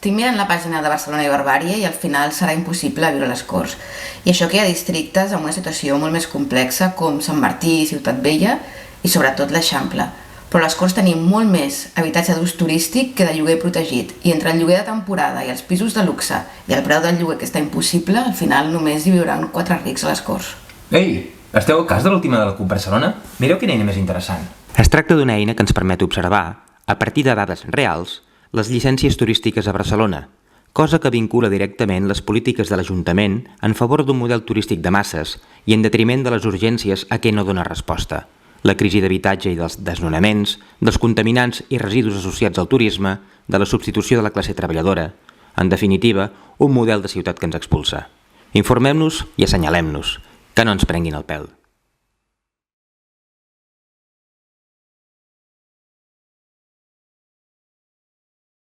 estic mirant la pàgina de Barcelona i Barbària i al final serà impossible viure a les Corts. I això que hi ha districtes amb una situació molt més complexa com Sant Martí, Ciutat Vella i sobretot l'Eixample. Però a les Corts tenim molt més habitatge d'ús turístic que de lloguer protegit i entre el lloguer de temporada i els pisos de luxe i el preu del lloguer que està impossible, al final només hi viuran 4 rics a les Corts. Ei, esteu al cas de l'última de la CUP Barcelona? Mireu quina eina més interessant. Es tracta d'una eina que ens permet observar, a partir de dades reals, les llicències turístiques a Barcelona, cosa que vincula directament les polítiques de l'Ajuntament en favor d'un model turístic de masses i en detriment de les urgències a què no dona resposta, la crisi d'habitatge i dels desnonaments, dels contaminants i residus associats al turisme, de la substitució de la classe treballadora, en definitiva, un model de ciutat que ens expulsa. Informem-nos i assenyalem-nos, que no ens prenguin el pèl.